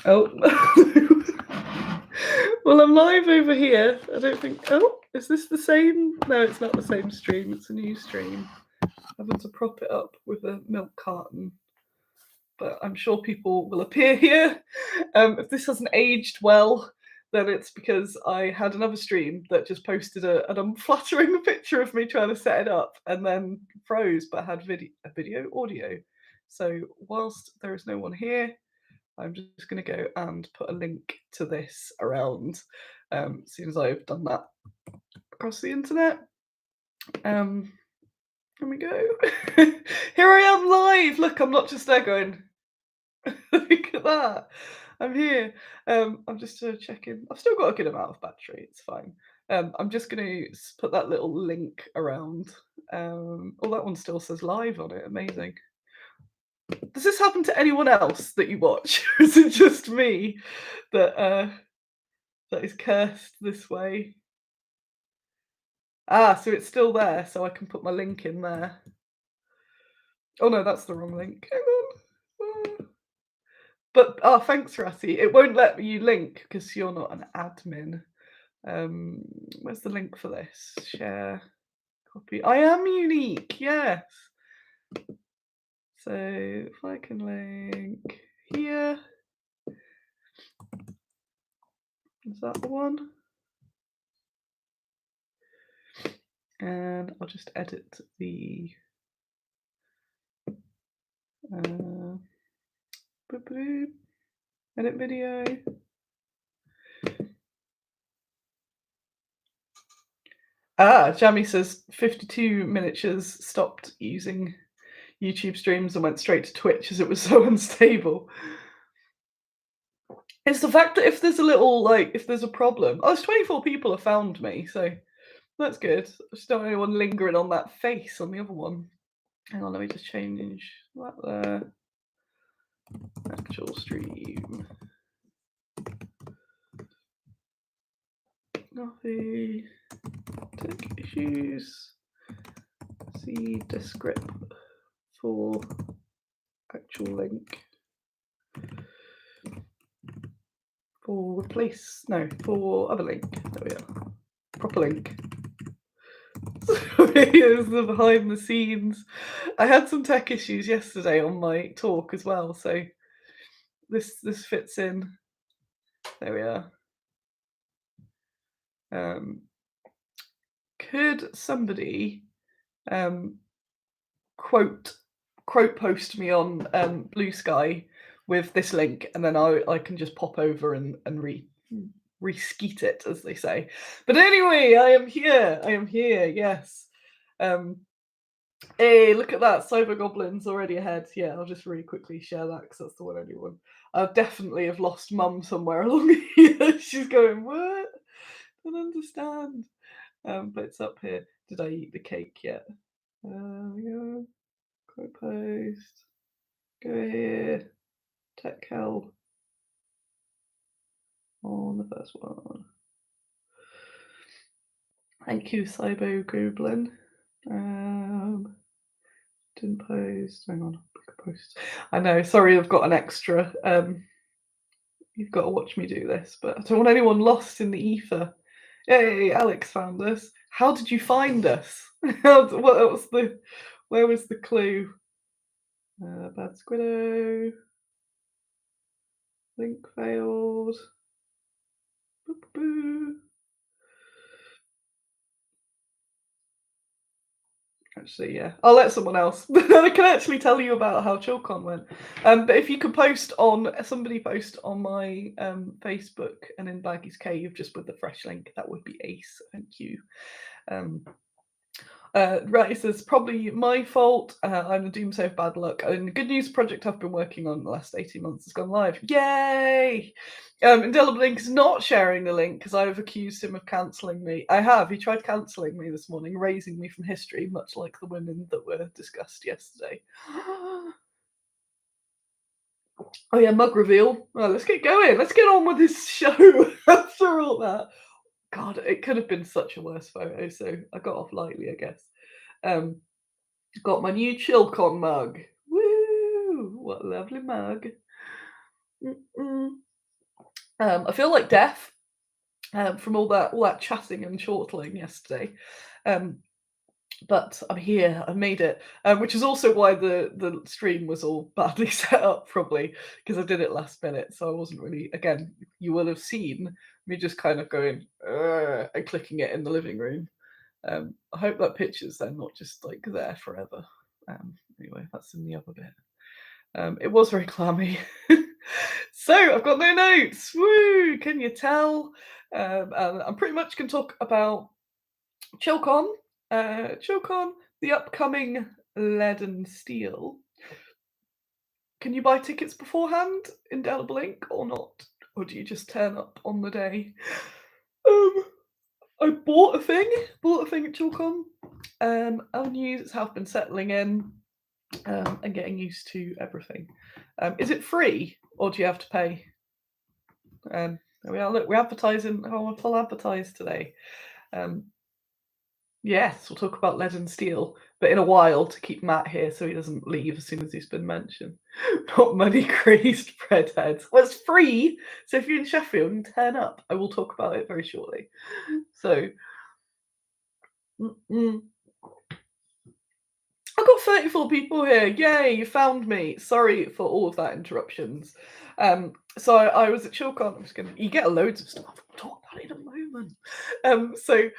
Oh. Well, I'm live over here. I don't think. Oh, is this the same? No, it's not the same stream. It's a new stream. I'm having to prop it up with a milk carton. But I'm sure people will appear here. If this hasn't aged well, then it's because I had another stream that just posted an unflattering picture of me trying to set it up and then froze, but had video, audio. So whilst there is no one here, I'm just going to go and put a link to this around as soon as I've done that across the internet. Here we go. Here I am live. Look, I'm not just there going. Look at that. I'm here. I'm just checking. I've still got a good amount of battery. It's fine. I'm just going to put that little link around. Oh, that one still says live on it. Amazing. Does this happen to anyone else that you watch? Or is it just me that is cursed this way? Ah, so it's still there, so I can put my link in there. Oh no, that's the wrong link. Hang on. But thanks, Ratty. It won't let you link because you're not an admin. Where's the link for this? Share, copy. I am unique, yes. So if I can link here, is that the one? And I'll just edit the edit video. Jamie says 52 miniatures stopped using YouTube streams and went straight to Twitch as it was so unstable. It's the fact that if there's a little, if there's a problem. Oh, there's 24 people have found me, so that's good. I just don't want anyone lingering on that face on the other one. Hang on, let me just change that there. Actual stream. Coffee. Tech issues. See descript for actual link. For replace, no, for other link. There we are. Proper link. Here's the behind the scenes. I had some tech issues yesterday on my talk as well, so this fits in. There we are. Could somebody quote post me on Blue Sky with this link, and then I can just pop over and re-skeet it, as they say. But anyway, I am here, yes. Hey, look at that, Cyber Goblin's already ahead. Yeah, I'll just really quickly share that because that's the one only one. I definitely have lost Mum somewhere along here. She's going, what? I don't understand. But it's up here. Did I eat the cake yet? Yeah. Quote post. Go here. Tech hell. On the first one. Thank you, Cybo Goblin. Didn't post. Hang on, post. I know. Sorry, I've got an extra. You've got to watch me do this, but I don't want anyone lost in the ether. Hey, Alex found us. How did you find us? Where was the clue? Bad Squiddo. Link failed. Boo. Actually, yeah, I'll let someone else. I can actually tell you about how Chillcon went. But if you could somebody post on my Facebook and in Baggy's Cave just with the fresh link, that would be ace. Thank you. Right, it says probably my fault. I'm a doomsday of bad luck. And the good news project I've been working on the last 18 months has gone live. Yay! Indelible Link is not sharing the link because I've accused him of cancelling me. I have. He tried cancelling me this morning, raising me from history, much like the women that were discussed yesterday. Oh yeah, mug reveal. Well, let's get going. Let's get on with this show after all that. God, it could have been such a worse photo, so I got off lightly, I guess. Got my new Chillcon mug. Woo! What a lovely mug. I feel like death from all that chatting and chortling yesterday. Um, but I'm here. I made it, which is also why the stream was all badly set up, probably because I did it last minute, so I wasn't really. Again, you will have seen me just kind of going and clicking it in the living room. I hope that picture's then not just like there forever. Anyway, that's in the other bit. It was very clammy. So I've got no notes. Woo! Can you tell? And I'm pretty much going to talk about Chillcon, Chillcon, the upcoming Lead and Steel. Can you buy tickets beforehand, indelible ink, or not? Or do you just turn up on the day? I bought a thing at Chillcon. Our news have been settling in and getting used to everything. Is it free or do you have to pay? There we are. Look, we're advertising. Oh, we're full advertised today. Yes, we'll talk about lead and steel, but in a while to keep Matt here so he doesn't leave as soon as he's been mentioned. Not money crazed breadheads. Well, it's free, so if you're in Sheffield and turn up, I will talk about it very shortly. So, I've got 34 people here. Yay, you found me. Sorry for all of that interruptions. So I was at Chillcon. I'm just gonna. You get loads of stuff. I'll talk about it in a moment. So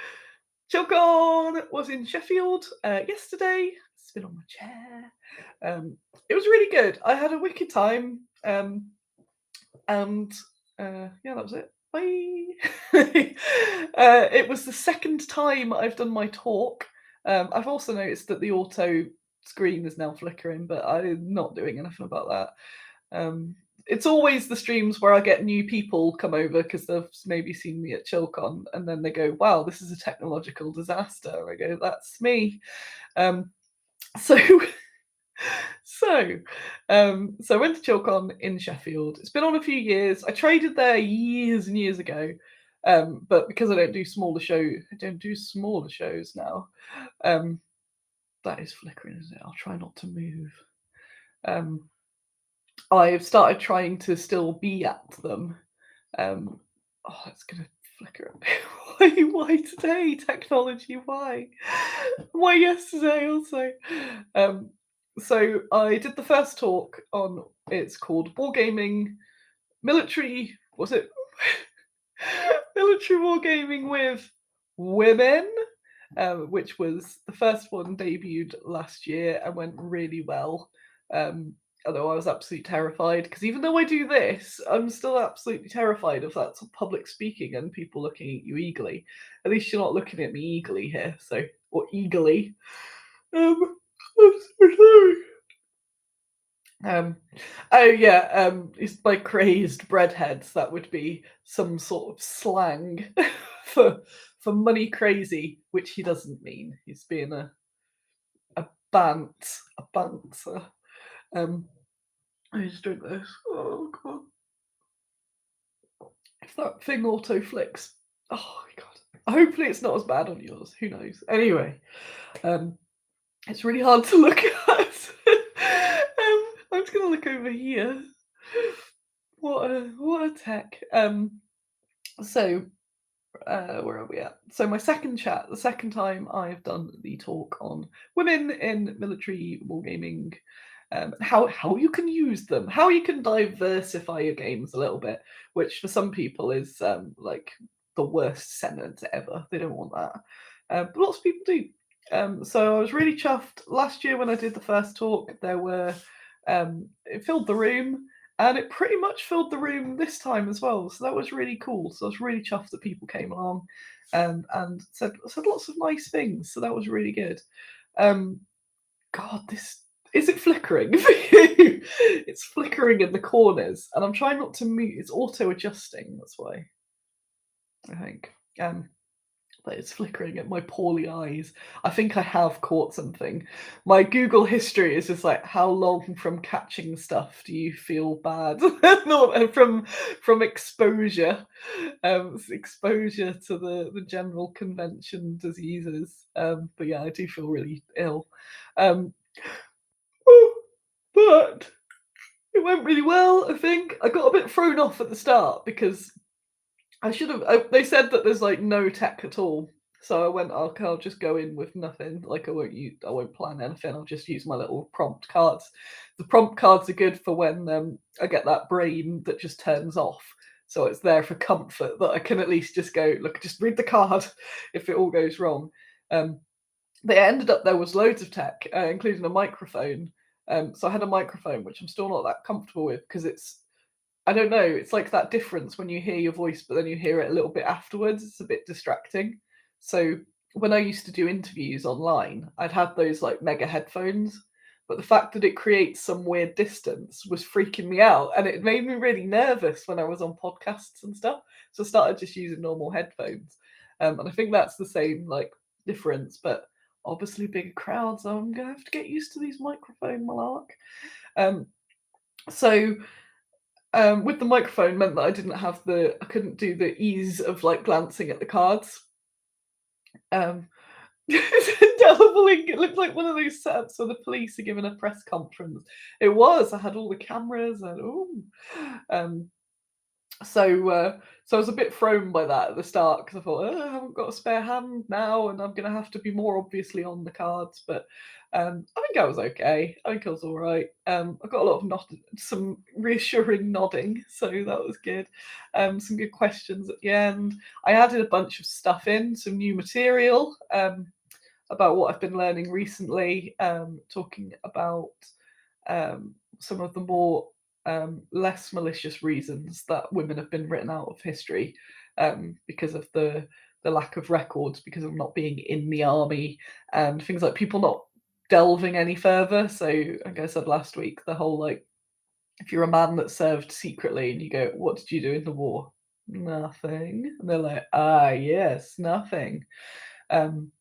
Chillcon was in Sheffield yesterday. Spin on my chair. It was really good. I had a wicked time. And yeah, that was it. Bye. It was the second time I've done my talk. I've also noticed that the auto screen is now flickering, but I'm not doing anything about that. It's always the streams where I get new people come over because they've maybe seen me at Chillcon and then they go, wow, this is a technological disaster. I go, that's me. So I went to Chillcon in Sheffield. It's been on a few years. I traded there years and years ago. But because I don't do smaller shows now. That is flickering, isn't it? I'll try not to move. I've started trying to still be at them. It's gonna flicker. Why today? Technology, why? Why yesterday also? So I did the first talk on. It's called Wargaming, military. Was it military wargaming with women? Which was the first one debuted last year and went really well. Although I was absolutely terrified because even though I do this, I'm still absolutely terrified of that public speaking and people looking at you eagerly. At least you're not looking at me eagerly here, or eagerly. I'm so sorry. It's by crazed breadheads. That would be some sort of slang for money crazy, which he doesn't mean. He's being a banter. I just drink this. Oh god! If that thing auto flicks, oh my god! Hopefully it's not as bad on yours. Who knows? Anyway, it's really hard to look at. I'm just gonna look over here. What a tech. So where are we at? So my second chat, the second time I've done the talk on women in military wargaming, how you can use them, how you can diversify your games a little bit, which for some people is like the worst sentence ever. They don't want that, but lots of people do. So I was really chuffed last year when I did the first talk. There were it filled the room. And it pretty much filled the room this time as well. So that was really cool. So I was really chuffed that people came along and said lots of nice things. So that was really good. God, this is it flickering for you? It's flickering in the corners. And I'm trying not to move. It's auto adjusting, that's why. I think. But it's flickering at my poorly eyes. I think I have caught something. My Google history is just like, how long from catching stuff do you feel bad? Not from exposure, exposure to the general convention diseases. But yeah, I do feel really ill. But It went really well, I think. I got a bit thrown off at the start because I should have. They said that there's like no tech at all, so I went, "Okay, I'll just go in with nothing. Like I won't plan anything. I'll just use my little prompt cards." The prompt cards are good for when I get that brain that just turns off. So it's there for comfort that I can at least just go, look, just read the card if it all goes wrong. Um, but it ended up there was loads of tech, including a microphone. So I had a microphone, which I'm still not that comfortable with because it's I don't know. It's like that difference when you hear your voice, but then you hear it a little bit afterwards. It's a bit distracting. So when I used to do interviews online, I'd have those like mega headphones, but the fact that it creates some weird distance was freaking me out, and it made me really nervous when I was on podcasts and stuff. So I started just using normal headphones, and I think that's the same like difference, but obviously bigger crowds. So I'm gonna have to get used to these microphone malark. Um, so with the microphone meant that I couldn't do the ease of like glancing at the cards. Um, it's indelible ink. It looked like one of those setups where the police are giving a press conference. It was. I had all the cameras and um, so I was a bit thrown by that at the start because I thought, oh, I haven't got a spare hand now, and I'm going to have to be more obviously on the cards. But I think I was okay. I think I was all right. I got a lot of some reassuring nodding, so that was good. Some good questions at the end. I added a bunch of stuff in, some new material about what I've been learning recently, talking about some of the more less malicious reasons that women have been written out of history because of the lack of records, because of not being in the army, and things like people not delving any further. So, like I said last week, the whole like, if you're a man that served secretly and you go, "What did you do in the war?" Nothing. And they're like, "Ah, yes, nothing." Um,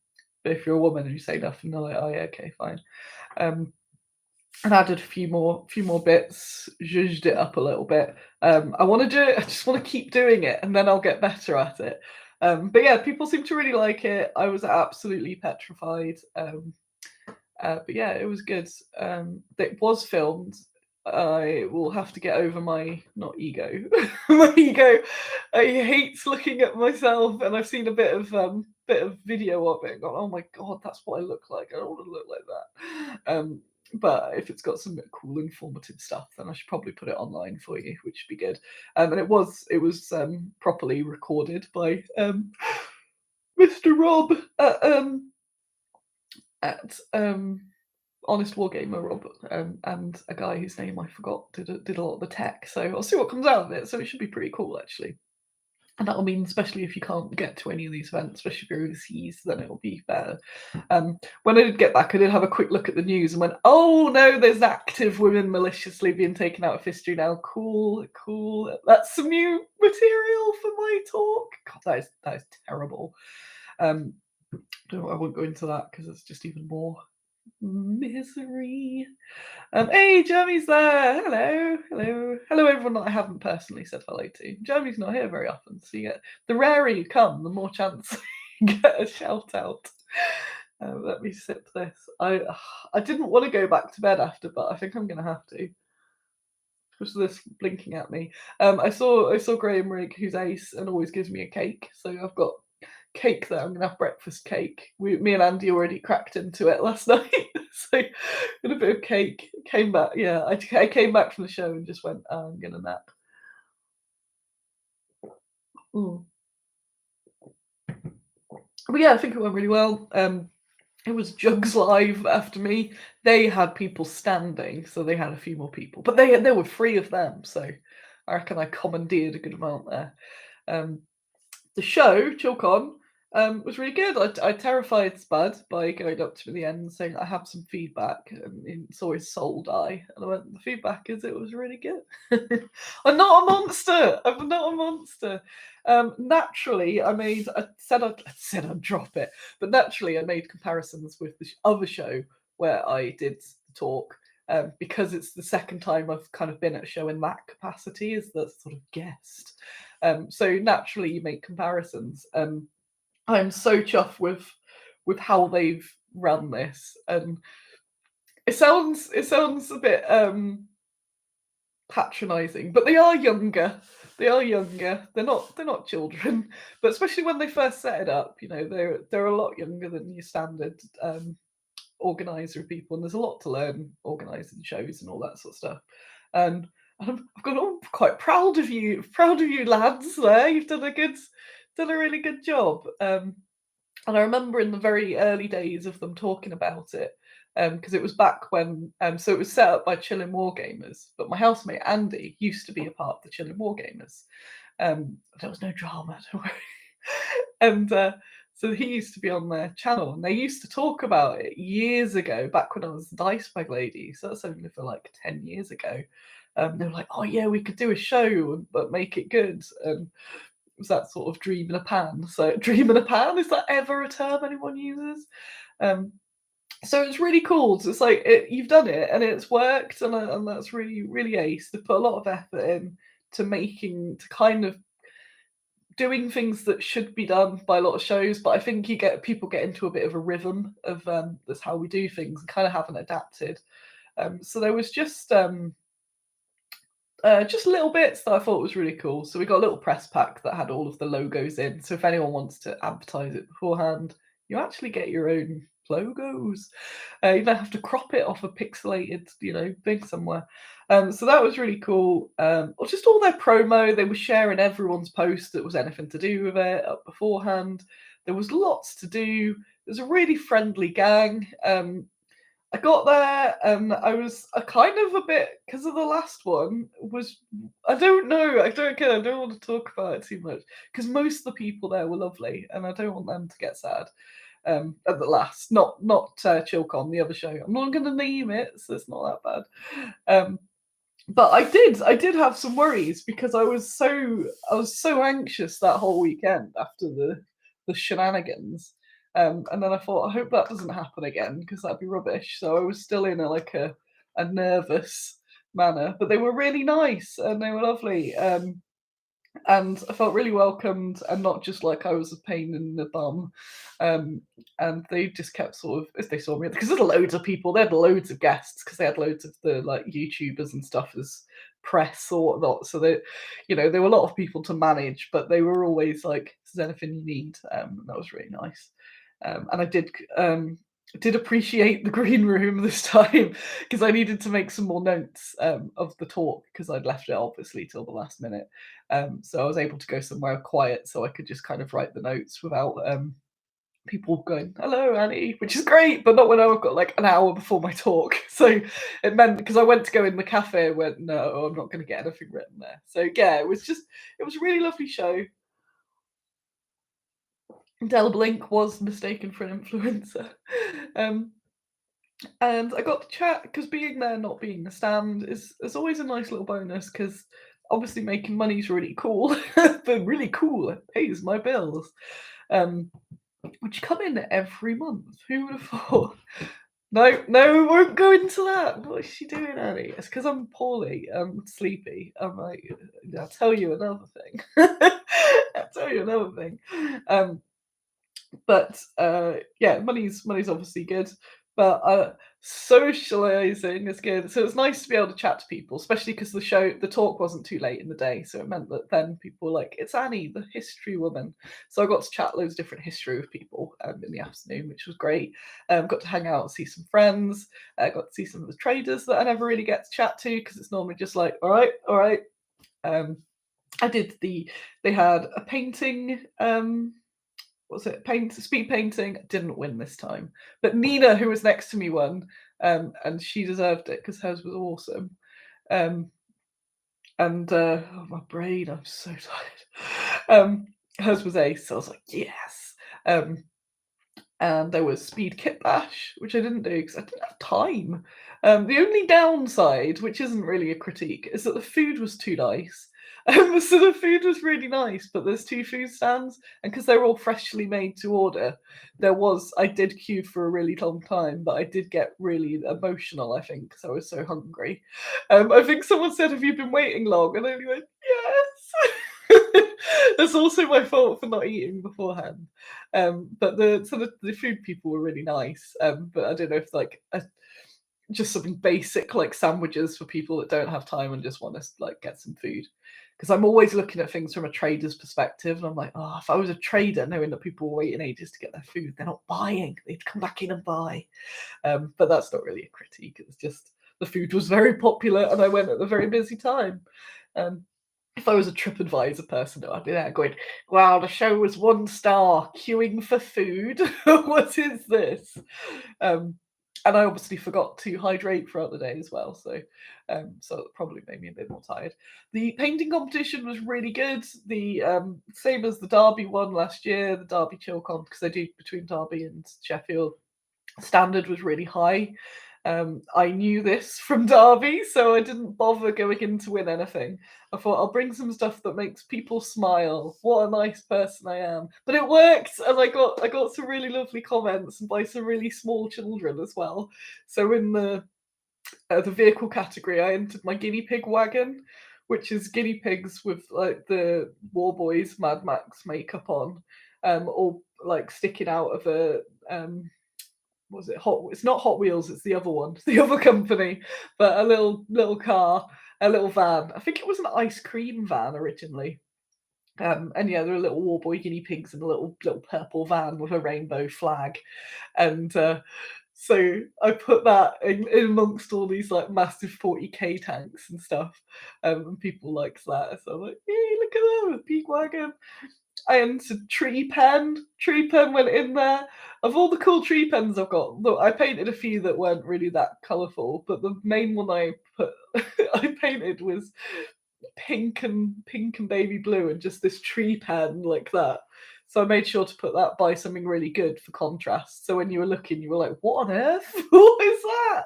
but if you're a woman and you say nothing, they're like, "Oh, yeah, okay, fine." Um, and added a few more bits, zhuzhed it up a little bit. I want to do it. I just want to keep doing it, and then I'll get better at it. But yeah, people seem to really like it. I was absolutely petrified. But yeah, it was good. It was filmed. I will have to get over my not ego, my ego. I hates looking at myself, and I've seen a bit of video of it. And gone, oh my god, that's what I look like. I don't want to look like that. But if it's got some cool, informative stuff, then I should probably put it online for you, which would be good. And it was properly recorded by Mr. Rob at Honest Wargamer Rob, and a guy whose name I forgot did a lot of the tech. So I'll see what comes out of it. So it should be pretty cool, actually. And that'll mean, especially if you can't get to any of these events, especially if you're overseas, then it'll be better. When I did get back, I did have a quick look at the news and went, "Oh no, there's active women maliciously being taken out of history now." Cool, cool. That's some new material for my talk. God, that is terrible. I won't go into that because it's just even more misery. Hey, Jeremy's there. Hello, hello, hello, everyone that I haven't personally said hello to. Jeremy's not here very often, so you get the rarer you come, the more chance you get a shout out. Let me sip this. I didn't want to go back to bed after, but I think I'm going to have to. Because of this blinking at me. I saw Graham Rigg, who's ace and always gives me a cake. So I've got cake there. I'm gonna have breakfast cake. Me and Andy already cracked into it last night. So with a bit of cake. Came back. Yeah, I came back from the show and just went, oh, I'm gonna nap. Mm. But yeah, I think it went really well. It was Jugs Live after me. They had people standing, so they had a few more people, but there were three of them, so I reckon I commandeered a good amount there. The show, Chillcon, was really good. I terrified Spud by going up to him at the end and saying, I have some feedback, and he saw his soul die. And I went, the feedback is it was really good. I'm not a monster. I'm not a monster. Naturally, I said I'd drop it, but naturally I made comparisons with the other show where I did the talk. Because it's the second time I've kind of been at a show in that capacity as the sort of guest. So naturally you make comparisons. I'm so chuffed with how they've run this. And it sounds a bit patronising, but they are younger. They are younger. They're not children, but especially when they first set it up, they're a lot younger than your standard organizer of people, and there's a lot to learn organising shows and all that sort of stuff. And I've gone, oh, I'm quite proud of you lads. There, you've done a really good job. And I remember in the very early days of them talking about it, because it was back when, so it was set up by Chillin' Wargamers, but my housemate Andy used to be a part of the Chillin' Wargamers. There was no drama, don't worry. And so he used to be on their channel, and they used to talk about it years ago, back when I was the Dice Bag Lady. So that's only for like 10 years ago. They were like, oh yeah, we could do a show, but make it good. Was that sort of dream in a pan? So dream in a pan, is that ever a term anyone uses? So it's really cool. So it's like you've done it and it's worked, and that's really, really ace. They put a lot of effort in to kind of doing things that should be done by a lot of shows, but I think people get into a bit of a rhythm of that's how we do things, and kind of haven't adapted. So there was just little bits that I thought was really cool. So we got a little press pack that had all of the logos in. So if anyone wants to advertise it beforehand, you actually get your own logos. You don't have to crop it off a pixelated, thing somewhere. So that was really cool. Or just all their promo. They were sharing everyone's post that was anything to do with it up beforehand. There was lots to do. There's a really friendly gang. I got there and I was a kind of a bit, because of the last one I don't know, I don't want to talk about it too much, because most of the people there were lovely and I don't want them to get sad. At the last, not Chillcon, the other show. I'm not going to name it, so it's not that bad. But I did have some worries, because I was so anxious that whole weekend after the shenanigans. And then I thought, I hope that doesn't happen again, because that'd be rubbish. So I was still in a nervous manner, but they were really nice and they were lovely. And I felt really welcomed, and not just like I was a pain in the bum. And they just kept sort of, as they saw me, because there's loads of people, they had loads of guests, because they had loads of the like YouTubers and stuff as press or whatnot. So there were a lot of people to manage, but they were always like, "Is there anything you need?" And that was really nice. And I did appreciate the green room this time, because I needed to make some more notes of the talk, because I'd left it obviously till the last minute. So I was able to go somewhere quiet so I could just kind of write the notes without people going, "Hello, Annie," which is great, but not when I've got like an hour before my talk. So it meant, because I went to go in the cafe, I went, no, I'm not going to get anything written there. So yeah, it was a really lovely show. Del Blink was mistaken for an influencer. And I got to chat, because being there, not being the stand, is always a nice little bonus, because obviously making money is really cool, but really cool, it pays my bills, which come in every month. Who would have thought? No, we won't go into that. What is she doing, Annie? It's because I'm poorly, sleepy. I'm like, I'll tell you another thing. I'll tell you another thing. But yeah, money's obviously good, but socializing is good. So it's nice to be able to chat to people, especially because the talk wasn't too late in the day, so it meant that then people were like, "It's Annie, the history woman." So I got to chat loads of different history with people in the afternoon, which was great. Got to hang out and see some friends. Got to see some of the traders that I never really get to chat to, because it's normally just like, all right. They had a painting. What's it? Speed painting. Didn't win this time, but Nina, who was next to me, won, and she deserved it, because hers was awesome. And oh, my brain, I'm so tired. Hers was ace, so I was like, yes. And there was speed kit bash, which I didn't do because I didn't have time. The only downside, which isn't really a critique, is that the food was too nice. So the food was really nice, but there's 2 food stands, and because they were all freshly made to order, I did queue for a really long time, but I did get really emotional, I think, because I was so hungry. I think someone said, "Have you been waiting long?" And I only went, "Yes." That's also my fault for not eating beforehand. But the food people were really nice. But I don't know if just something basic like sandwiches for people that don't have time and just want to like get some food. Because I'm always looking at things from a trader's perspective, and I'm like, oh, if I was a trader, knowing that people were waiting ages to get their food, they're not buying. They'd come back in and buy. But that's not really a critique. It's just the food was very popular, and I went at a very busy time. If I was a TripAdvisor person, I'd be there going, wow, the show was 1 star, queuing for food. What is this? And I obviously forgot to hydrate throughout the day as well, so that probably made me a bit more tired. The painting competition was really good. The same as the Derby one last year, the Derby Chillcon, because I do between Derby and Sheffield. Standard was really high. I knew this from Derby, so I didn't bother going in to win anything. I thought I'll bring some stuff that makes people smile. What a nice person I am! But it worked, and I got some really lovely comments by some really small children as well. So in the vehicle category, I entered my guinea pig wagon, which is guinea pigs with like the War Boys Mad Max makeup on, all like sticking out of a was it it's not Hot Wheels, it's the other one, the other company, but a little car, a little van. I think it was an ice cream van originally. And yeah, there are little war boy guinea pigs in a little purple van with a rainbow flag. And so I put that in amongst all these like massive 40k tanks and stuff. And people liked that. So I'm like, hey, look at that, a pig wagon. I entered tree pen. Tree pen went in there. Of all the cool tree pens I've got, look, I painted a few that weren't really that colourful, but the main one I painted was pink and baby blue and just this tree pen like that. So I made sure to put that by something really good for contrast. So when you were looking, you were like, what on earth? What is that?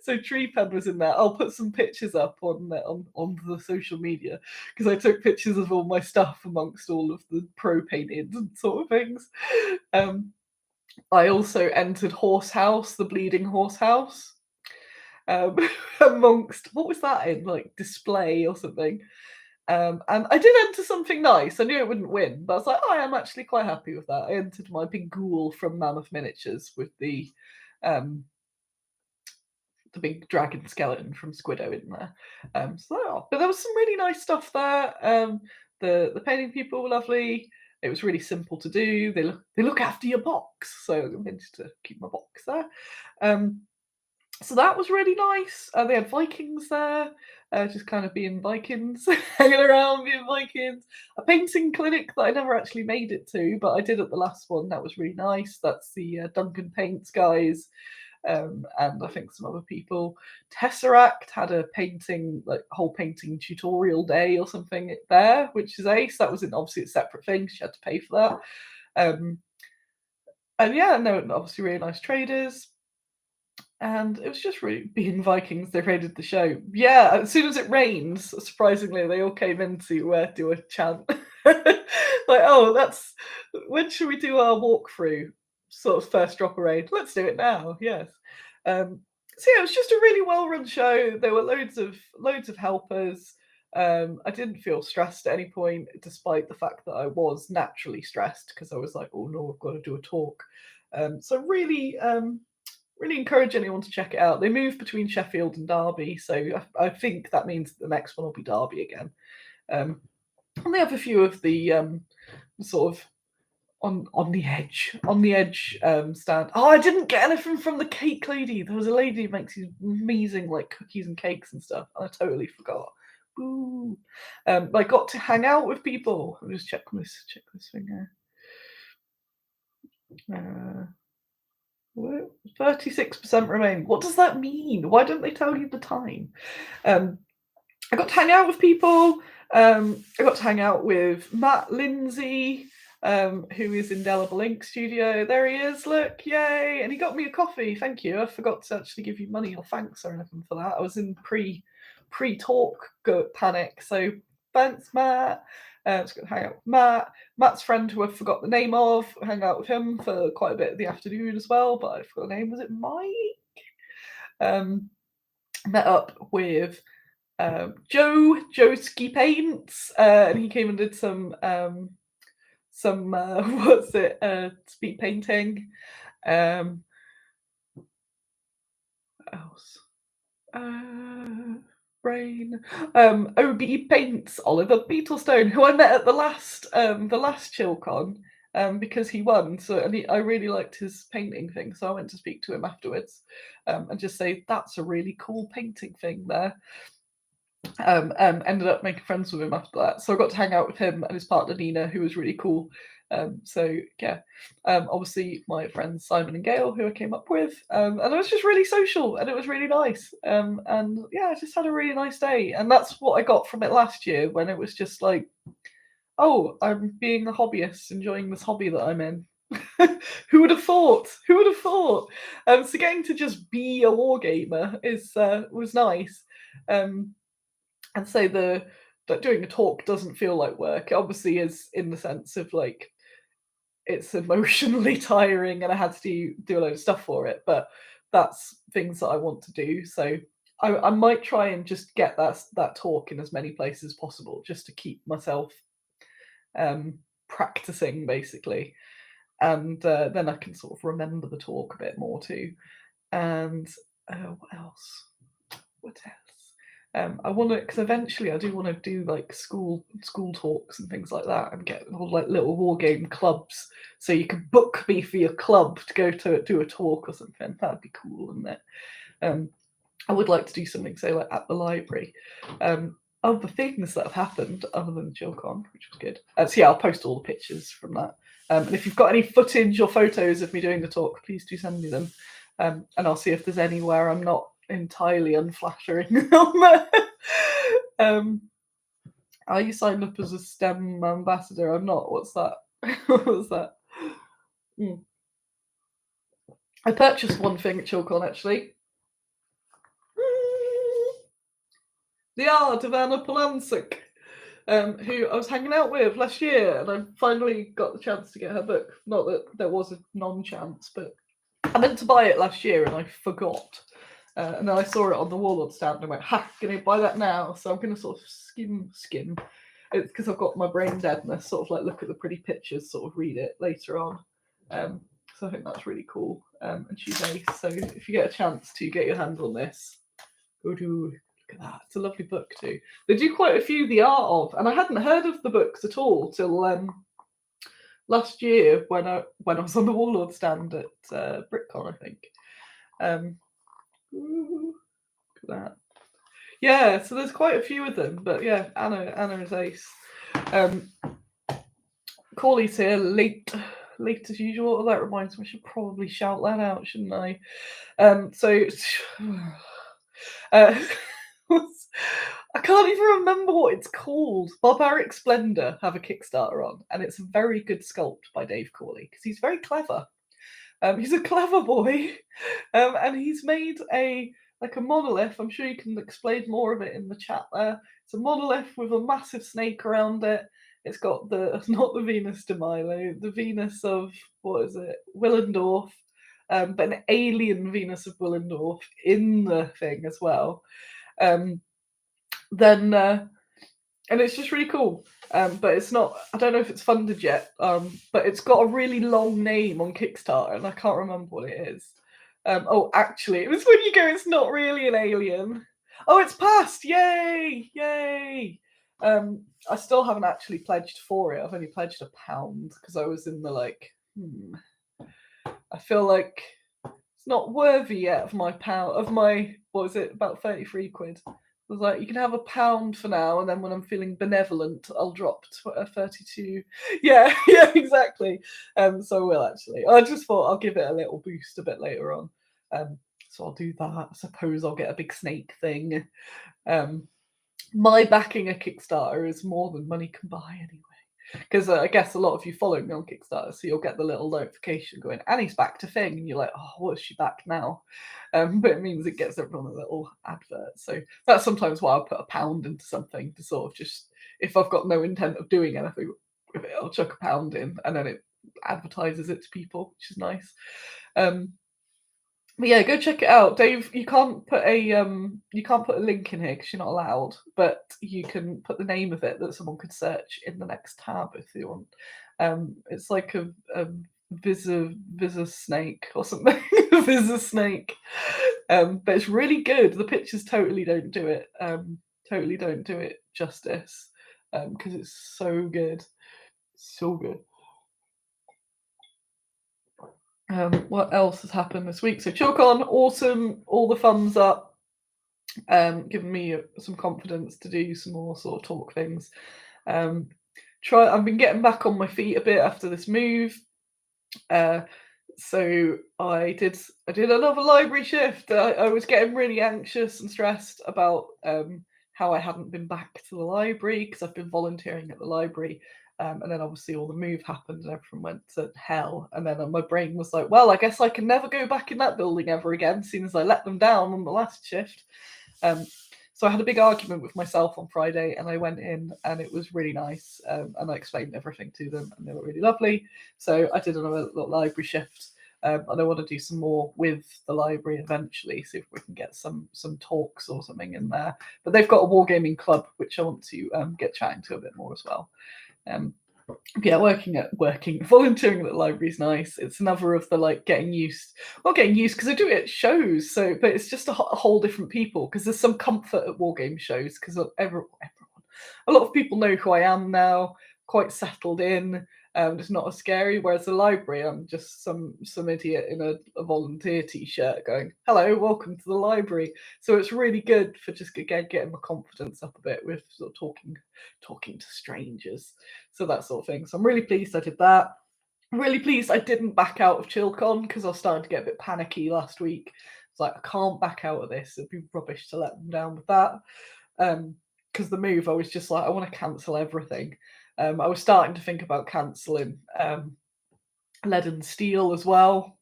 So tree pen was in there. I'll put some pictures up on the social media because I took pictures of all my stuff amongst all of the pro painted sort of things. I also entered Horse House, the Bleeding Horse House. Amongst what was that in, like display or something? And I did enter something nice. I knew it wouldn't win, but I was like, oh, I am actually quite happy with that. I entered my big ghoul from Mammoth Miniatures with the big dragon skeleton from Squiddo in there. But there was some really nice stuff there. The painting people were lovely. It was really simple to do. They look after your box, so I managed to keep my box there. So that was really nice. They had Vikings there, just kind of being Vikings, hanging around being Vikings. A painting clinic that I never actually made it to, but I did at the last one. That was really nice. That's the Duncan Paints guys, and I think some other people. Tesseract had a whole painting tutorial day or something there, which is ace. That was obviously a separate thing. She had to pay for that. And yeah, no, obviously really nice traders. And it was just really being Vikings. They raided the show. Yeah, as soon as it rains, surprisingly, they all came in to do a chant. Like, oh, that's when should we do our walkthrough? Sort of first drop of raid. Let's do it now. Yes. So yeah, it was just a really well-run show. There were loads of helpers. I didn't feel stressed at any point, despite the fact that I was naturally stressed because I was like, oh no, I've got to do a talk. So really encourage anyone to check it out. They move between Sheffield and Derby, so I think that means the next one will be Derby again. And they have a few of the sort of on the edge stand. Oh, I didn't get anything from the cake lady. There was a lady who makes these amazing like cookies and cakes and stuff. I totally forgot. Boo. I got to hang out with people. I'll just check this thing here. 36% remaining. What does that mean? Why don't they tell you the time? I got to hang out with people. I got to hang out with Matt Lindsay, who is Indelible Ink Studio. There he is. Look, yay! And he got me a coffee. Thank you. I forgot to actually give you money or thanks or anything for that. I was in pre-talk panic. So thanks, Matt. Just going to hang out with Matt. Matt's friend, who I forgot the name of, hang out with him for quite a bit of the afternoon as well, but I forgot the name. Was it Mike? Met up with Joe Ski Paints, and he came and did some speed painting. What else? Brain. OB paints Oliver Beetlestone, who I met at the last Chillcon, because he won. So I really liked his painting thing, so I went to speak to him afterwards, and just say that's a really cool painting thing there. Ended up making friends with him after that. So I got to hang out with him and his partner Nina, who was really cool. So yeah, obviously my friends Simon and Gail, who I came up with, and it was just really social and it was really nice. And yeah, I just had a really nice day, and that's what I got from it last year when it was just like, oh, I'm being a hobbyist, enjoying this hobby that I'm in. Who would have thought? Who would have thought? So getting to just be a wargamer was nice. And so that doing a talk doesn't feel like work. It obviously is in the sense of like it's emotionally tiring and I had to do a load of stuff for it, but that's things that I want to do. So I might try and just get that talk in as many places as possible just to keep myself practicing basically. And then I can sort of remember the talk a bit more too. And what else? What else? I want to, because eventually I do want to do like school talks and things like that, and get all like little war game clubs. So you can book me for your club to go to do a talk or something. That'd be cool, wouldn't it? I would like to do something, say like at the library. Other things that have happened other than Chillcon, which was good. So yeah, I'll post all the pictures from that. And if you've got any footage or photos of me doing the talk, please do send me them. And I'll see if there's anywhere I'm not entirely unflattering on there. Are you signed up as a STEM ambassador? I'm not. What's that? What was that? I purchased one thing at Chillcon actually. The art of Anna Polansek, who I was hanging out with last year, and I finally got the chance to get her book. Not that there was a non-chance, but I meant to buy it last year and I forgot. And then I saw it on the Warlord stand and I went, ha, gonna buy that now. So I'm gonna sort of skim. It's because I've got my brain deadness, sort of like look at the pretty pictures, sort of read it later on. So I think that's really cool. And she's ace. So if you get a chance to get your hands on this, go to look at that. It's a lovely book too. They do quite a few the art of, and I hadn't heard of the books at all till last year when I was on the Warlord stand at BritCon, I think. Look at that. Yeah, so there's quite a few of them, but yeah, Anna is ace. Corley's here late as usual. Oh, that reminds me, I should probably shout that out, shouldn't I? So I can't even remember what it's called. Barbaric Splendor have a Kickstarter on, and it's a very good sculpt by Dave Corley because he's very clever. He's a clever boy, and he's made a monolith. I'm sure you can explain more of it in the chat there. It's a monolith with a massive snake around it. It's got not the Venus de Milo, the Venus of, what is it, Willendorf, but an alien Venus of Willendorf in the thing as well. And it's just really cool. But it's not, I don't know if it's funded yet, but it's got a really long name on Kickstarter and I can't remember what it is. Oh, actually, it was when you go, it's not really an alien. Oh, it's passed! Yay! Yay! I still haven't actually pledged for it. I've only pledged £1 because I was in the I feel like it's not worthy yet of my what was it, about 33 quid. I was like, you can have £1 for now, and then when I'm feeling benevolent, I'll drop 32. Yeah, yeah, exactly. So I will actually. I just thought I'll give it a little boost a bit later on. So I'll do that. I suppose I'll get a big snake thing. My backing a Kickstarter is more than money can buy anyway. Because I guess a lot of you follow me on Kickstarter, so you'll get the little notification going, Annie's back to thing, and you're like, oh, what is she back now? But it means it gets everyone a little advert. So that's sometimes why I'll put £1 into something to sort of just, if I've got no intent of doing anything with it, I'll chuck £1 in, and then it advertises it to people, which is nice. But yeah, go check it out, Dave. You can't put a link in here because you're not allowed, but you can put the name of it that someone could search in the next tab if you want. It's like a Visa snake or something. Visa snake. But it's really good. The pictures totally don't do it. Justice, because it's so good, so good. What else has happened this week? So Chillcon, awesome, all the thumbs up, giving me some confidence to do some more sort of talk things. I've been getting back on my feet a bit after this move. So I did another library shift. I was getting really anxious and stressed about how I hadn't been back to the library because I've been volunteering at the library. And then obviously all the move happened and everything went to hell. And then my brain was like, well, I guess I can never go back in that building ever again, seeing as I let them down on the last shift. So I had a big argument with myself on Friday, and I went in, and it was really nice, and I explained everything to them, and they were really lovely. So I did another little library shift, and I want to do some more with the library eventually, see if we can get some talks or something in there. But they've got a wargaming club, which I want to get chatting to a bit more as well. Yeah, volunteering at the library is nice. It's another of the getting used because I do it at shows, so but it's just a whole different people because there's some comfort at wargame shows because everyone, a lot of people know who I am now, quite settled in. It's not as scary. Whereas the library, I'm just some idiot in a volunteer t-shirt going, "Hello, welcome to the library." So it's really good for just getting my confidence up a bit with sort of talking to strangers. So that sort of thing. So I'm really pleased I did that. I'm really pleased I didn't back out of Chillcon because I was starting to get a bit panicky last week. It's like I can't back out of this. It'd be rubbish to let them down with that. Because the move, I was just like, I want to cancel everything. I was starting to think about cancelling Lead and Steel as well.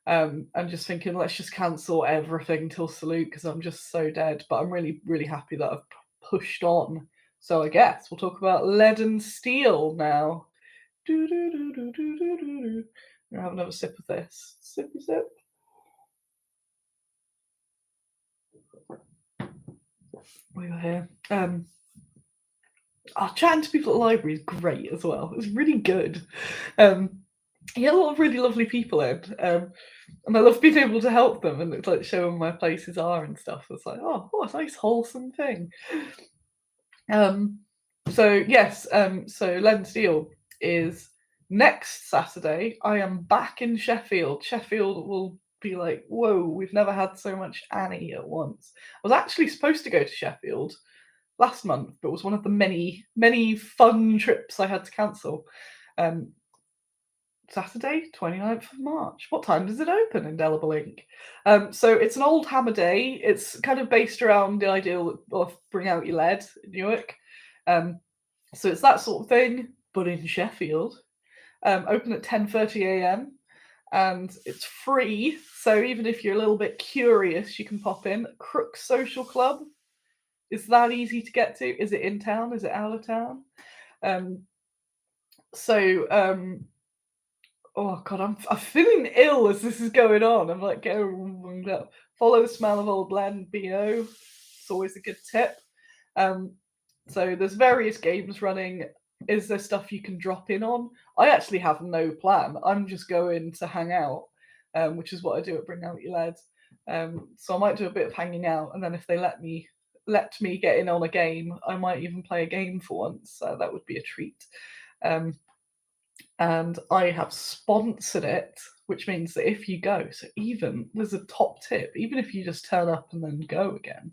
I'm just thinking, let's just cancel everything till Salute because I'm just so dead. But I'm really, really happy that I've pushed on. So I guess we'll talk about Lead and Steel now. I'm gonna have another sip of this. Sippy sip. We are here. Chatting to people at the library is great as well. It's really good. You get a lot of really lovely people in, and I love being able to help them and it's like show them where places are and stuff. It's like, oh, what a nice wholesome thing. So yes, so Len Steel is next Saturday. I am back in Sheffield. Sheffield will be like, whoa, we've never had so much Annie at once. I was actually supposed to go to Sheffield last month, but it was one of the many fun trips I had to cancel. Saturday, 29th of March. What time does it open in Indelible Ink? So it's an old hammer day. It's kind of based around the idea of bring out your lead in Newark. So it's that sort of thing, but in Sheffield. Open at 10:30 a.m. and it's free. So even if you're a little bit curious, you can pop in. Crook Social Club. Is that easy to get to? Is it in town? Is it out of town? Oh god, I'm feeling ill as this is going on. I'm like getting up. Follow the smell of old blend BO. It's always a good tip. So there's various games running. Is there stuff you can drop in on? I actually have no plan. I'm just going to hang out, which is what I do at Bring Out Your Lead. So I might do a bit of hanging out, and then if they let me get in on a game, I might even play a game for once. That would be a treat. And I have sponsored it, which means that if you go, so even there's a top tip, even if you just turn up and then go again,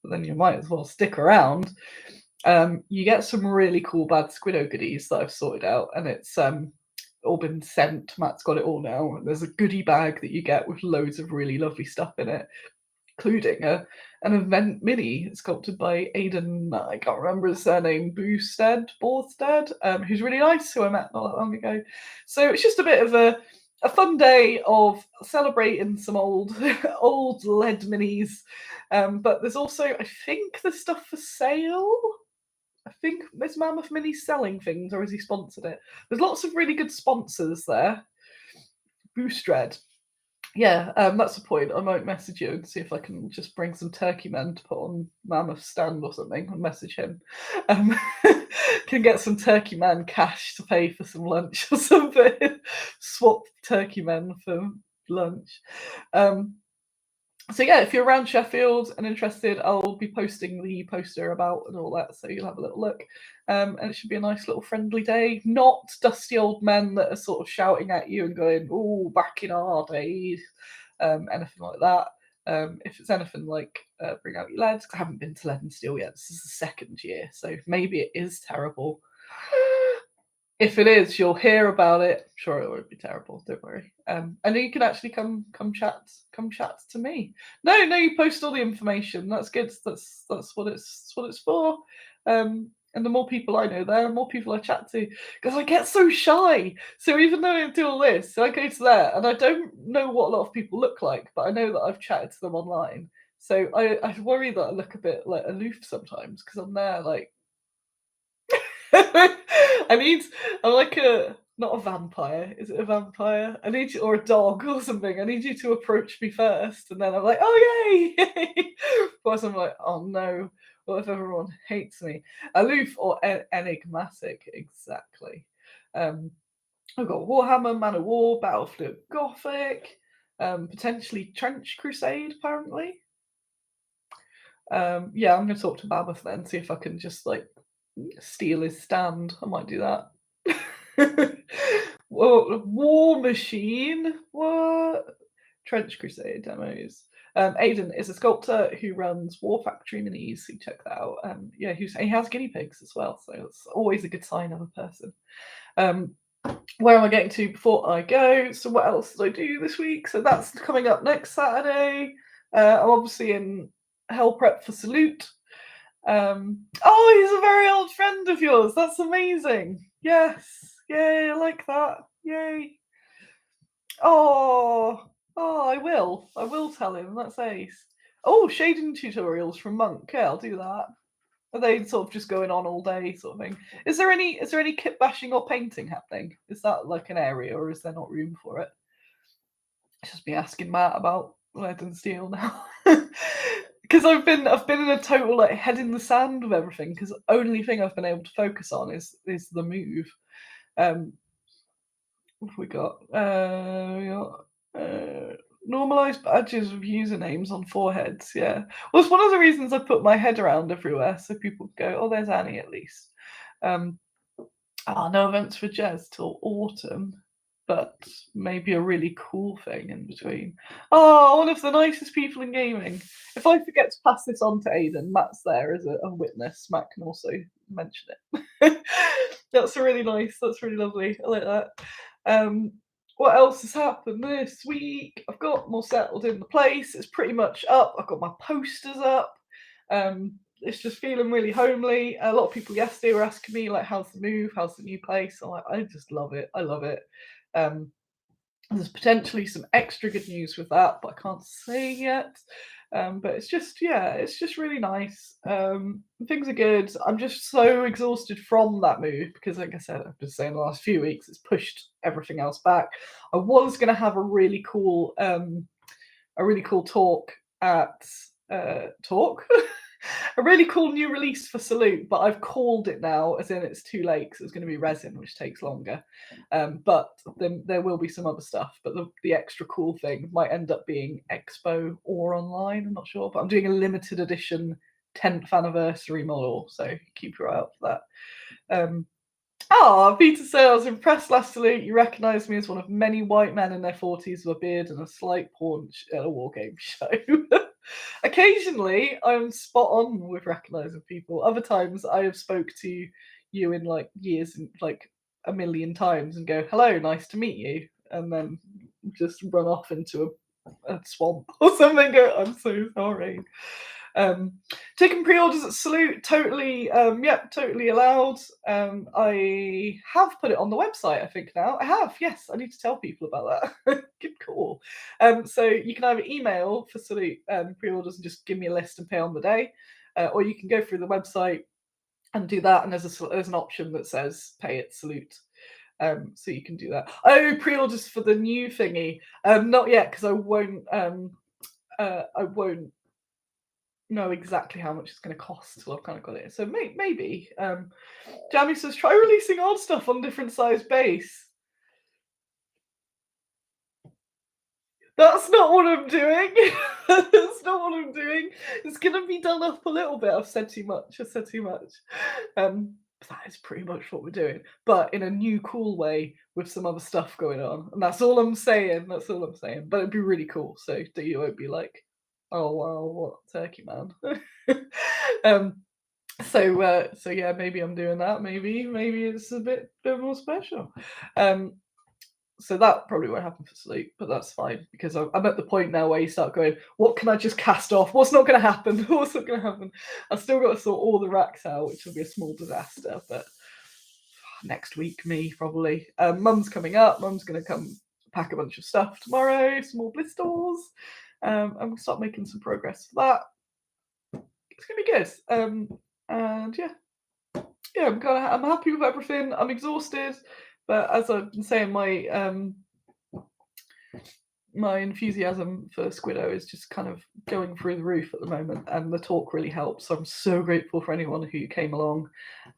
but then you might as well stick around. You get some really cool bad Squiddo goodies that I've sorted out, and it's all been sent. Matt's got it all now. There's a goodie bag that you get with loads of really lovely stuff in it, including an event mini sculpted by Aidan, I can't remember his surname, Borstead, who's really nice, who I met not that long ago. So it's just a bit of a fun day of celebrating some old lead minis. But there's also, I think, there's stuff for sale. I think is Mammoth Mini selling things, or has he sponsored it? There's lots of really good sponsors there. Boostred. Yeah, that's the point. I might message you and see if I can just bring some turkey men to put on Mammoth stand or something and message him. Can get some turkey man cash to pay for some lunch or something. Swap turkey men for lunch. So yeah, if you're around Sheffield and interested, I'll be posting the poster about and all that, so you'll have a little look. And it should be a nice little friendly day. Not dusty old men that are sort of shouting at you and going, "Oh, back in our days," anything like that. If it's anything like bring out your lads, I haven't been to Leadensteel yet. This is the second year, so maybe it is terrible. If it is, you'll hear about it. I'm sure it won't be terrible. Don't worry. And then you can actually come chat to me. No, you post all the information. That's good. That's what it's for. And the more people I know there, the more people I chat to, because I get so shy. So even though I do all this, I go to there, and I don't know what a lot of people look like, but I know that I've chatted to them online. So I worry that I look a bit like aloof sometimes because I'm there like. I'm like a not a vampire. Is it a vampire? I need you, or a dog or something. I need you to approach me first, and then I'm like, oh yay! Whereas I'm like, oh no, what if everyone hates me? Aloof or enigmatic, exactly. I've got Warhammer, Man of War, Battlefield Gothic, potentially Trench Crusade, apparently. Yeah, I'm going to talk to Babbath then, see if I can just like steal his stand. I might do that. Well, War Machine. What? Trench Crusade demos. Aidan is a sculptor who runs War Factory Minis. So check that out. Yeah, he has guinea pigs as well, so it's always a good sign of a person. Where am I getting to before I go? So what else did I do this week? So that's coming up next Saturday. I'm obviously in Hell Prep for Salute. Oh, he's a very old friend of yours. That's amazing. Yes. Yay, I like that. Yay. Oh, I will. I will tell him. That's ace. Oh, shading tutorials from Monk. Yeah, I'll do that. Are they sort of just going on all day, sort of thing? Is there any kit bashing or painting happening? Is that like an area, or is there not room for it? It's just me asking Matt about lead and steel now. Because I've been in a total like head in the sand with everything. Because the only thing I've been able to focus on is the move. What have we got? Normalized badges with usernames on foreheads. Yeah, well, it's one of the reasons I put my head around everywhere, so people go, "Oh, there's Annie at least." No events for Jez till autumn, but maybe a really cool thing in between. Oh, one of the nicest people in gaming. If I forget to pass this on to Aidan, Matt's there as a witness. Matt can also mention it. That's really nice. That's really lovely. I like that. What else has happened this week? I've got more settled in the place. It's pretty much up. I've got my posters up. It's just feeling really homely. A lot of people yesterday were asking me like, "How's the move? How's the new place?" I'm like, I just love it. I love it. There's potentially some extra good news with that, but I can't say yet. But it's just really nice. Things are good. I'm just so exhausted from that move because, like I said, I've been saying the last few weeks, it's pushed everything else back. I was going to have a really cool talk at talk. A really cool new release for Salute, but I've called it now, as in it's too late because it's going to be resin, which takes longer. But then there will be some other stuff. But the extra cool thing might end up being Expo or online. I'm not sure, but I'm doing a limited edition 10th anniversary model, so keep your eye out for that. Peter said, I was impressed last Salute. You recognised me as one of many white men in their 40s with a beard and a slight paunch at a wargame show. Occasionally, I'm spot on with recognising people. Other times, I have spoke to you in like years, and like a million times, and go, "Hello, nice to meet you," and then just run off into a swamp or something. Go, "I'm so sorry." Taking pre-orders at Salute, totally, totally allowed. I have put it on the website, I think now. I have, yes. I need to tell people about that. Good call. So you can either email for Salute pre-orders and just give me a list and pay on the day, or you can go through the website and do that. And there's an option that says pay at Salute. So you can do that. Oh, pre-orders for the new thingy. Not yet, because I won't know exactly how much it's going to cost till I've kind of got it. So maybe. Jamie says, try releasing odd stuff on different size base. That's not what I'm doing. That's not what I'm doing. It's gonna be done up a little bit. I've said too much. I've said too much. That is pretty much what we're doing, but in a new, cool way with some other stuff going on. And that's all I'm saying. That's all I'm saying. But it'd be really cool. So that you won't be like, oh wow, what Turkey Man. um, so yeah, maybe I'm doing that. Maybe it's a bit more special. Um, so that probably won't happen for sleep, but that's fine because I'm at the point now where you start going, what can I just cast off? What's not going to happen? What's not going to happen? I've still got to sort all the racks out, which will be a small disaster, but next week, me probably. Mum's coming up. Mum's going to come pack a bunch of stuff tomorrow, some more blisters. I'm going to start making some progress for that. It's going to be good. And yeah, I'm happy with everything. I'm exhausted, but as I've been saying, my enthusiasm for Squiddo is just kind of going through the roof at the moment, and the talk really helps. So I'm so grateful for anyone who came along.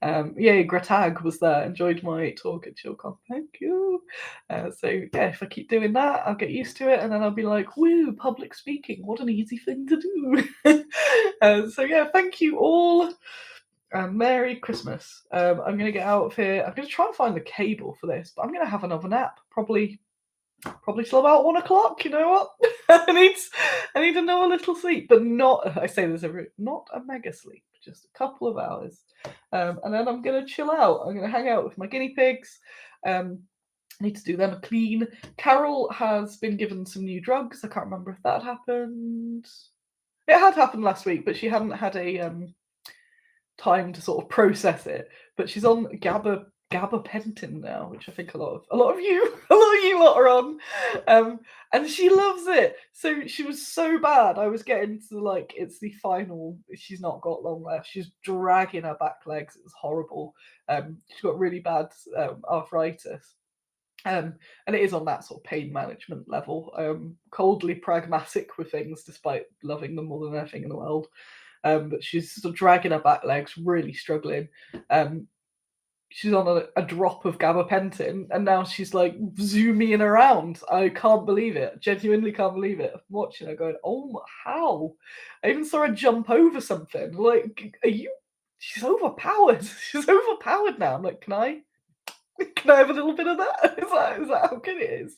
Gratag was there, enjoyed my talk at Chillcon. Thank you. So yeah, if I keep doing that, I'll get used to it, and then I'll be like, woo, public speaking, what an easy thing to do. So yeah, thank you all. And Merry Christmas. I'm going to get out of here. I'm going to try and find the cable for this, but I'm going to have another nap. Probably till about 1 o'clock. You know what? I need to know a little sleep, but not. I say this not a mega sleep, just a couple of hours, and then I'm going to chill out. I'm going to hang out with my guinea pigs. I need to do them a clean. Carol has been given some new drugs. I can't remember if that happened. It had happened last week, but she hadn't had a time to sort of process it. But she's on gabapentin now, which I think a lot of you lot are on, and she loves it. So she was so bad. I was getting to it's the final. She's not got long left. She's dragging her back legs. It was horrible. She's got really bad arthritis. And it is on that sort of pain management level. Coldly pragmatic with things, despite loving them more than anything in the world. But she's sort of dragging her back legs, really struggling. She's on a drop of gabapentin, and now she's like zooming around. I can't believe it. Genuinely can't believe it. I'm watching her going, oh, how? I even saw her jump over something. Like, are you? She's overpowered. She's overpowered now. I'm like, can I have a little bit of that? Is that how good it is?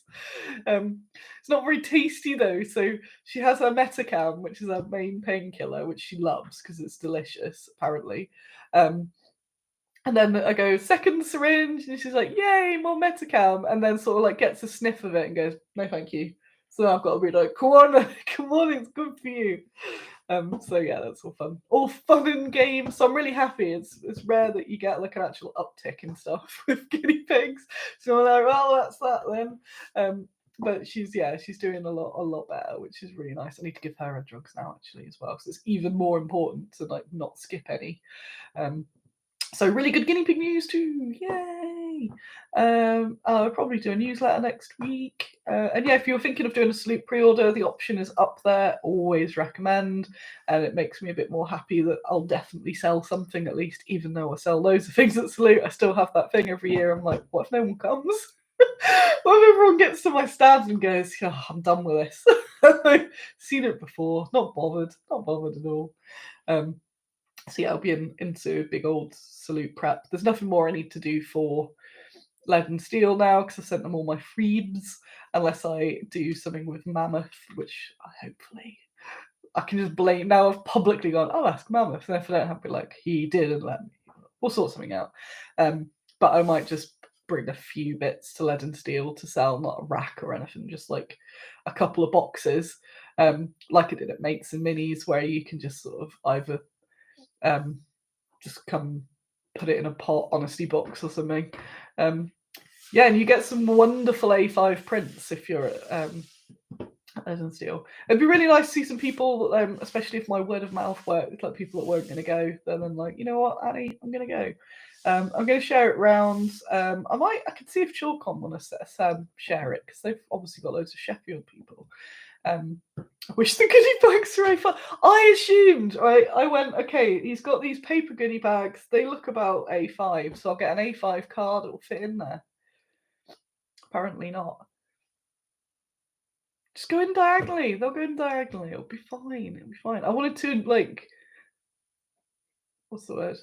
It's not very tasty though. So she has her Metacam, which is her main painkiller, which she loves because it's delicious, apparently. And then I go, second syringe, and she's like, yay, more Metacam. And then sort of gets a sniff of it and goes, no, thank you. So I've got to be like, come on, it's good for you. So yeah, that's all fun and games. So I'm really happy. It's rare that you get an actual uptick in stuff with guinea pigs. So I'm like, well, that's that then. But she's doing a lot better, which is really nice. I need to give her her drugs now actually as well, because it's even more important to not skip any. So really good guinea pig news too, yay! I'll probably do a newsletter next week. And yeah, if you're thinking of doing a Salute pre-order, the option is up there. Always recommend, and it makes me a bit more happy that I'll definitely sell something at least, even though I sell loads of things at Salute. I still have that thing every year. I'm like, what if no one comes? What if everyone gets to my stand and goes, oh, I'm done with this. I've seen it before, not bothered at all. So yeah, I'll be into a big old Salute prep. There's nothing more I need to do for Lead and Steel now because I've sent them all my freebs, unless I do something with Mammoth, which hopefully I can just blame. Now I've publicly gone, I'll ask Mammoth, and if I don't have to be like, he didn't let me, we'll sort something out. But I might just bring a few bits to Lead and Steel to sell, not a rack or anything, just like a couple of boxes, like I did at Mates and Minis, where you can just sort of either just come put it in a pot honesty box or something. Yeah, and you get some wonderful A5 prints if you're at Lead and Steel. It'd be really nice to see some people, especially if my word of mouth works, like people that weren't going to go, then like, you know what, Annie, I'm going to go. I'm going to share it round. I could see if Chillcon want to share it, because they've obviously got loads of Sheffield people. I wish the goodie bags were A5. I assumed, right? I went, okay, he's got these paper goodie bags. They look about A5, so I'll get an A5 card. It'll fit in there. Apparently not. Just go in diagonally. They'll go in diagonally. It'll be fine. It'll be fine. I wanted to like, what's the word?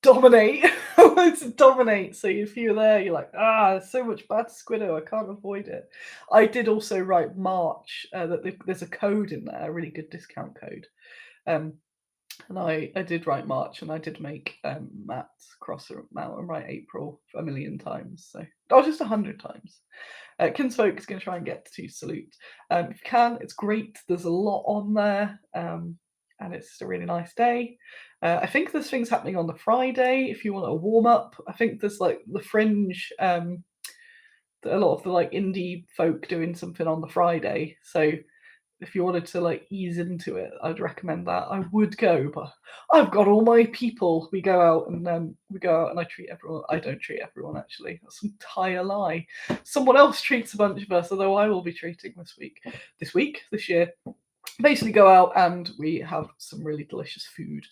Dominate. I wanted to dominate. So if you're there, you're like, there's so much bad Squiddo. I can't avoid it. I did also write March. There's a code in there, a really good discount code. And I did write March, and I did make Matt cross out and write April a million times. So, just 100 times. Kinsfolk is going to try and get to Salute. If you can, it's great. There's a lot on there, and it's just a really nice day. I think there's things happening on the Friday if you want a warm up. I think there's like the Fringe, a lot of the like indie folk doing something on the Friday. So if you wanted to like ease into it, I'd recommend that. I would go, but I've got all my people. We go out and I treat everyone. I don't treat everyone actually. That's an entire lie. Someone else treats a bunch of us, although I will be treating this year. Basically go out and we have some really delicious food.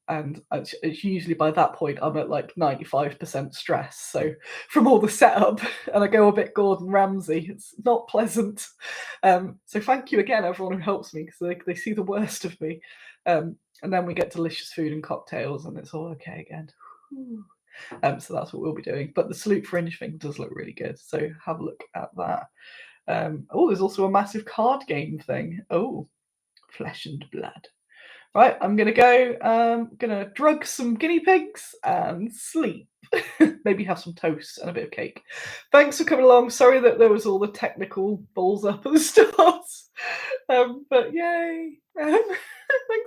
And it's usually by that point I'm at like 95% stress. So from all the setup, and I go a bit Gordon Ramsay, it's not pleasant. So thank you again, everyone who helps me, because they see the worst of me. And then we get delicious food and cocktails, and it's all okay again. So that's what we'll be doing. But the Salute Fringe thing does look really good. So have a look at that. There's also a massive card game thing. Oh, Flesh and Blood. Right, I'm gonna go. Gonna drug some guinea pigs and sleep. Maybe have some toast and a bit of cake. Thanks for coming along. Sorry that there was all the technical balls up at the start. But yay. Thanks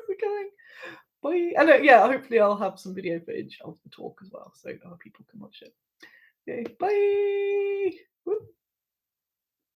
for coming. Bye. And hopefully I'll have some video footage of the talk as well, so other people can watch it. Okay, bye. Woo.